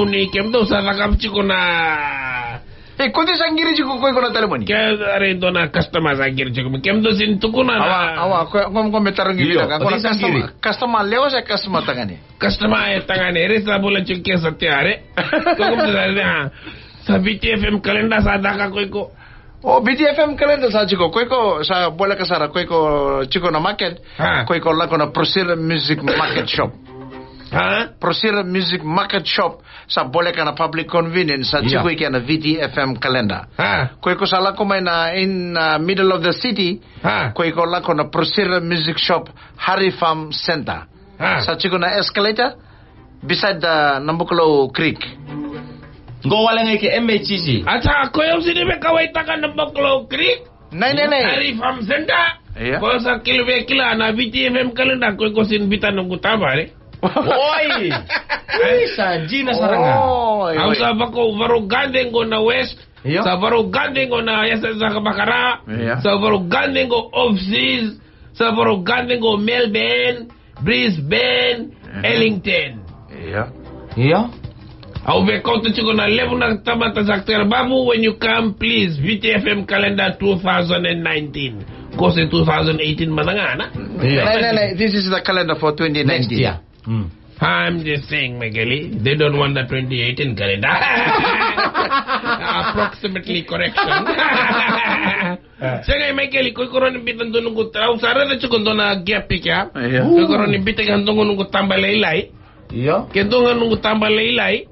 Uni kem do sa rakam chiko na. Kunti sanggiri chiko ko na telepon. Kaya are do na customer sanggiri chiko. Kem do sin tukuna na. Awa ko metarong gila ka. Ko customer leo sa customer tangani. Customer tangani resa bola chike satyare. Ko na sa BTFM kalenda sa daka ko. BTFM kalenda sa chiko ko sa bola kasara ko chiko na market. Ko la ko na Prosir Music Market Shop. Prosir Music Market Shop sa boleh kana public convenience sa chiko na VTFM kalenda. Ko sala ko may na in middle of the city. Ko la ko na Prosir Music Shop Hari Farm Center. Sa chiko na escalator beside the Nambuklo Creek. Go wala ngay ke MHCC. Acha ko yung sinibe kaway taka Nambuklo Creek. Nay. Hari Farm Center. Ko sa kilwe kila na VTFM kalenda ko sinbitan ng kutaba Oi! Sa Gina Saranga. Ang sabi ko, baru gandeng ko na West. Sa baru gandeng ko na sa Kabakara. Sa baru gandeng ko Off-Seas. Sa baru gandeng ko Melbourne, Brisbane, Ellington. I'll be counting to na level na tamata sa Babu when you come, please. VTFM calendar 2019. Because in 2018 manangana. This is the calendar for 2019. Next year. I'm just saying, Migueli, they don't want the 2018 calendar. Approximately correction. Sige, Migueli, kung koron imbitan doon ng kutraw, sara na chukon doon na gyapik ya. Kung koron imbitan doon ng kutambalaylay. Kaya doon ng kutambalaylay.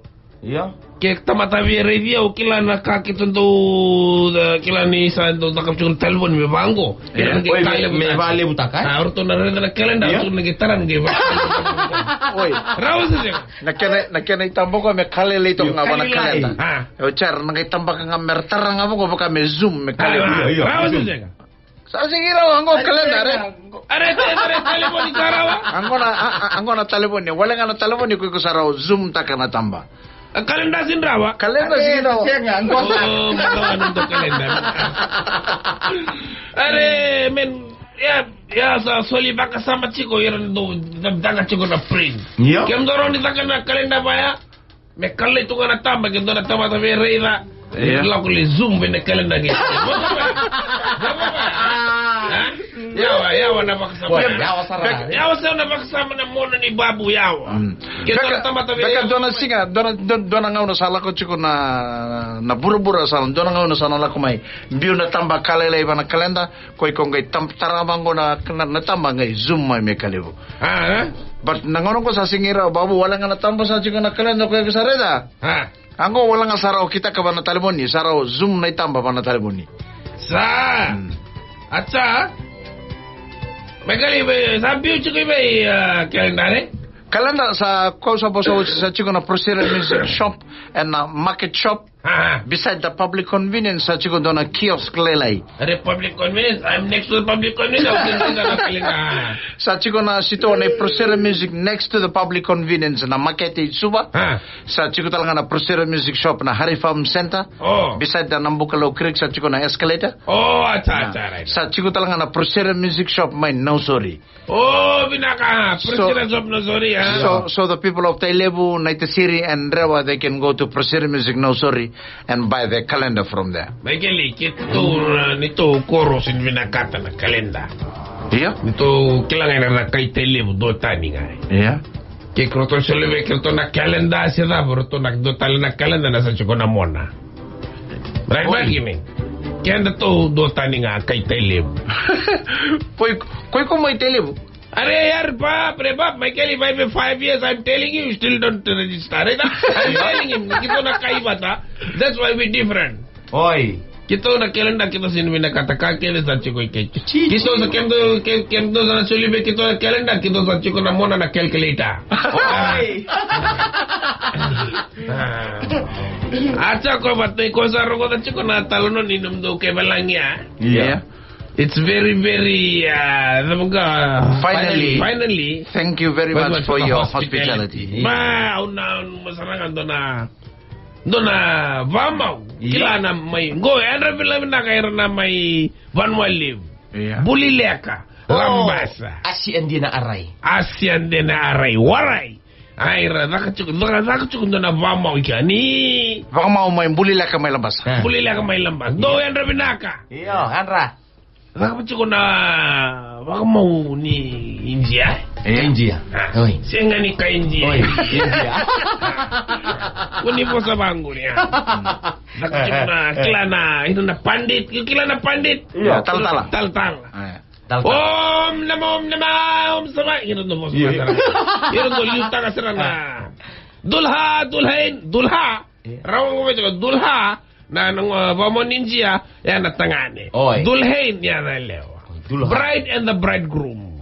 Kaya tamatabi review kila nakakitundo kila ni sa do nakapchun telepon me bango me vale butakan orto na rin na kalenda orto na gitaran ge rawas siya nakena itambo ko me kale lito nga wana kalenda o char nakitamba ka nga mertar nga ko baka me zoom me kale rawas siya sa sigiro ango kalenda are telepon ikarawa ango na telepon ni wala nga na telepon ni ko saraw zoom ta kana tamba. Kalenda sinrawa? Kalenda sinrawa. Magkawan untuk kalenda. Are, men, ya sa soli baka sama chiko yaran do daga chiko na print. Kem doron itakan na kalenda ba ya? Me kalle tu kana tamba kem doron tamba tabi reira. Lalu kali zoom benda kalenda gitu. Yawa na bakasama. Yawa sa na bakasama na mona ni babu yawa. Kita tama tabi. Beka dona singa, dona ngauna sala ko chiko na buru-buru sala, dona ngauna sala la ko mai. Biu na tamba kalele ba na kalenda, koi ko ngai tarabang ko na tamba ngai zoom mai me kalebo. But nangono ko sa singira babu wala nga natamba sa chiko na kalenda ko sa reda. Anggo wala nga sarao kita ka ba na telepon ni, sarao zoom na itamba ba na telepon ni. Acha. Magali ba sabi chiko ba kalendar Kalenda sa kausa boso sa chiko na Prosir Music Shop and Market Shop. Beside the public convenience sa chiko doon na kiosk lelay. Public convenience? I'm next to the public convenience. Sa chiko na sito na Prosir Music next to the public convenience na Makete Suba. Sa chiko talaga na Prosir Music Shop na Hari Farm Center. Beside the Nambukalo Creek sa chiko na escalator. Acha. Sa chiko talaga na Prosir Music Shop may no sorry. Binaka. Prosir Shop no sorry. So the people of Tailebu, Naitasiri and Rewa, they can go to Prosir Music no sorry and buy the calendar from there. Magali, nito koros in vinakata na kalenda. Nito kailangan na kay Tailebu do tani nga. Kaya kroto soleve kroto na kalenda siya da, kroto nagdotala na kalenda na sa chiko na mona. Right ba gini? Kaya na to do tani nga kay Tailebu. Koy ko may Tailebu? Are yaar Prebab, Michael, if I have 5 years, I'm telling you, you still don't register. Right? I'm telling him, kito na kaibata. That's why we're different. Oi. Kito na kalenda kito sin minakataka kile sa chiko ikecho. Kito sa kendo sa sulibe kito na kalenda kito sa chiko na mona na calculator. Oi. Acha ko batay ko sa rogo sa chiko na talonon inom do ke balangya. It's very, very, finally. Thank you very much for your hospitality. Masarangan doon na vamaw. Kila na may, ano bilang na kayo na may vanwal live. Bulileka. Lambasa. Asian din na aray. Waray. Ay, nakachukun doon na vamaw ikani. Baka mau main bulila ka may labas. Bulila ka may lambas. Do yan rabinaka. Iyo, Andra. Nakachukun na baka mau ni India. India. Oi. Siya nga ni ka India. Oi, India. Kuni po sa banggo niya. Nakachukun na kila na pandit. Kila na pandit. Iya, tal-tal. Om nama om sama iron no bos iron do yuta ka serana dulha rawang mo ko dulha na nang vamon ninja ya na tangane dulhain ya na lewa bride and the bridegroom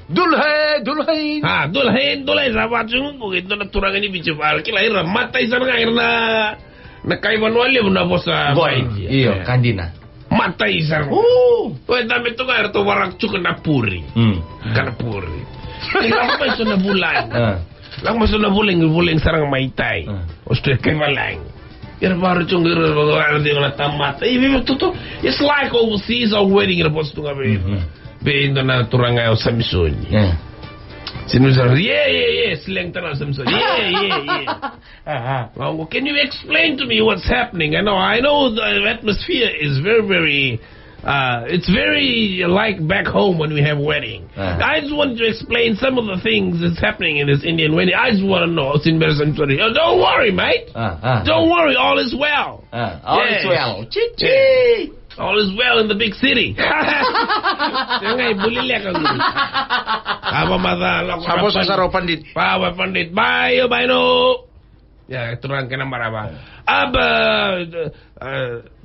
dulhain sa chung ko ito na turangan ni bicho al kila ira matay sa nga ira na kaiwan wali na bos sa iyo kandina matay sa Wait, dami ito nga, ito warak chuka na puri. Kana puri. Lang mo ito na bulan. Lang mo ito na buling sarang maitay. Osto kay malang. Baru chung di na tamat. It's like overseas or wedding na posto nga be na turangay sa Samson. Sinusan, yeah, slang tanah Samson. Yeah. Can you explain to me what's happening? I know the atmosphere is very it's very like back home when we have wedding. I just want to explain some of the things that's happening in this Indian wedding. I just want to know. Don't worry, mate. Don't worry, all is well. All is well. Chichi. All is well in the big city. Jangan bulilek aku. Apa masalah? Sabo sasaro pandit. Bawa pandit. Bye no. Ya, turun ke nomor apa? अब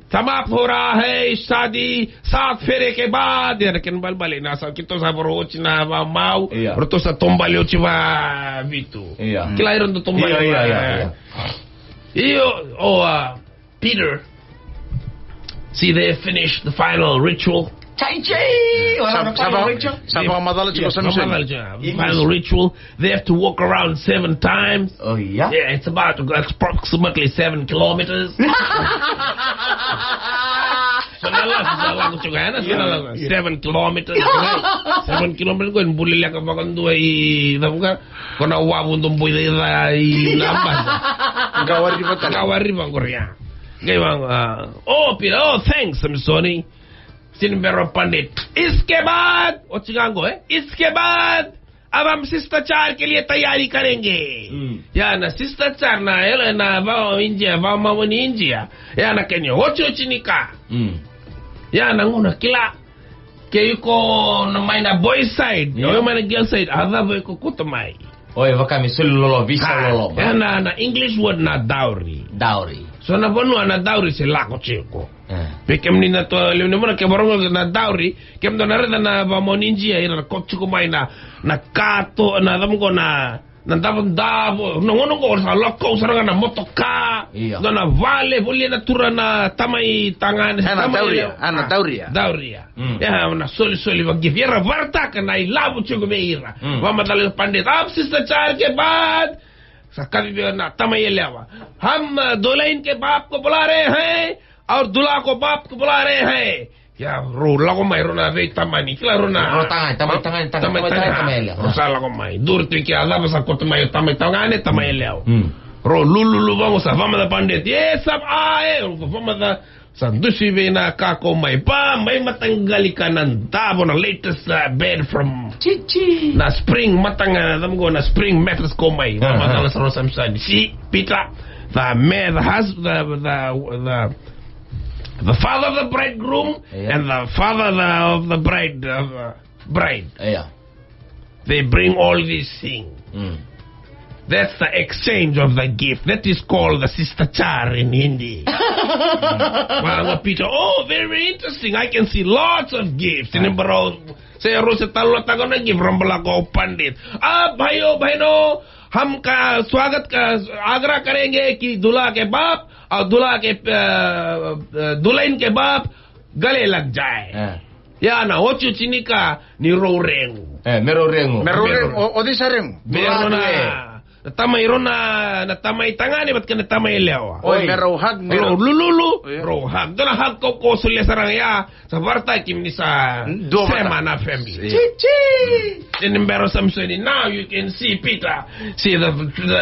समाप्त हो रहा है शादी 7 फेरे के बाद ya nakin balbalik nasa kita sa broch na mau roto sa tombalyo chiva vitu kilairon to tombalyo Peter, see they finished the final ritual. Final ritual. They have to walk around 7 times. Oh yeah? Yeah, it's about approximately 7 kilometers. 7 kilometers. 7 kilometers ko bulil ka bakan duay tabuka kona wabun tumboy i nambas. Gawari bang Korea. Gawang Peter, thanks, I'm sorry. Sinbero Pandit. इसके बाद इसके बाद अब हम शिष्टाचार के लिए तैयारी करेंगे या ना शिष्टाचार ना है ना वाव इंडिया या ना kenyo ocho chinika ya na nguna kila ke yuko na may na boy side yo may na girl side ada boy ko kutamay wakami sulolo visa lolo ya na English word na dowry so na bono na dowry sila ko chiko Pekem ni na to limne mo na ke borong na dowry kem do na reda na vamoninji ira kotsu ko mai na kato na dam ko na dabon dabo no ngono ko sa lokko saranga na motoka do na vale boli na tura na tamai tangan ana dauria ya na soli wag gifira varta kana ilabu chugo meira vama dal pandit ab sister char ke baad sakali na tamai lewa हम दुल्हन के बाप को बुला रहे हैं और दूल्हा को बाप को बुला रहे हैं ya rola ko may rona ve tamani kila rona tamay rosala ko may durti ki ala basa ko tamay leo ro lulu vamos a vamos da pandit yes sab ae vamos da sandushi ve na ka ko may matanggali ka ng tabo na latest bed from chichi na spring dam go na spring mattress ko may matala sa rosam si Peter the father of the bridegroom and the father of the bride. They bring all these things. That's the exchange of the gift. That is called the sister-char in Hindi. Peter, very, very interesting. I can see lots of gifts. Saya rosa talo tago na gift from Balako Pandit. Bhaiyo, हम का स्वागत का आग्रह करेंगे कि दूल्हा के बाप और दुल्हन के बाप गले लग जाए या ना ocho chinika ni rorengu odisa rengu berona natamay ron na natamay tangani ba't ka natamay lewa. Oy, may rohag. Lulu, rohag. Doon ang hag ko sulle sarang ya sa barta kim ni sa sema na family. Chichi! Remember something. Now you can see Peter. See the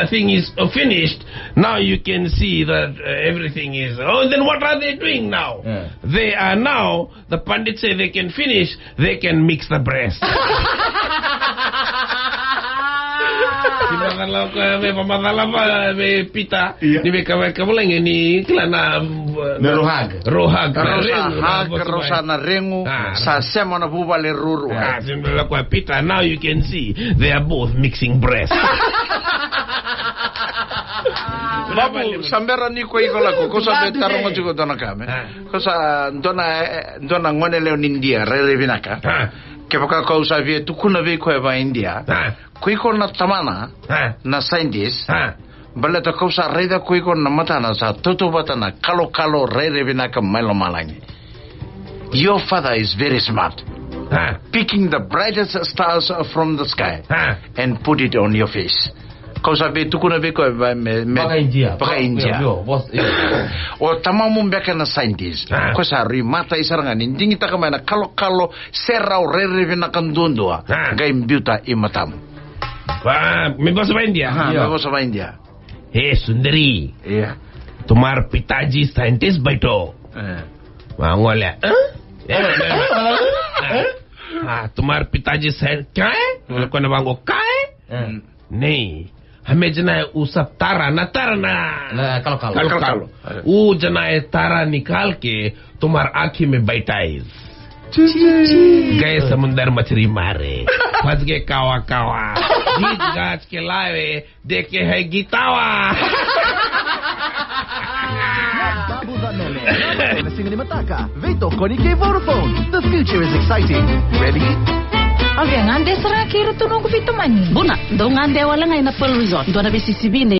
thing is finished. Now you can see that everything is. Oh, then what are they doing now? They are now. The Pandit say they can finish. They can mix the breast. May pamadala pa may pita. Ni may kamulang ni klana rohag na rengu sa semo na bubali ruru. Simula ko pita. Now you can see they are both mixing breast. Babu, sambera ni ko ikola ko sa betarong mo dona kami. Ko sa dona ngone leo India re binaka. Ke baka ko sa vie tukuna be ko ba India. Ko na tamana na scientist. Baleta ko sa reda ko na mata na sa toto bata na kalo re binaka malo malangi. Your father is very smart. Picking the brightest stars from the sky and put it on your face. Kau sabi tukuna be ko pakai India. O tamamu beka na scientist. Ko sa rimata isarangan inding kita kamay na kalo serau re na kandundua. Gaim biuta imatam. May bahasa India. May bahasa India. Sundari. Tumar pitaji scientist baito. Mangola. Tumar pitaji scientist. Kai? Ko na bango kai? Nei. हमें जना वो सब तारा कालो वो जना तारा निकाल के तुम्हार आँखी में बैठाए गए समुंदर मछली मारे फंस गए कावा बीच गाछ के लावे देखे है गीतावा The future is exciting. Ready? Ang ngande sarang kira tunong ko vito man. Buna, do ngande wala ngay na Pearl Resort. Do na bisisibine.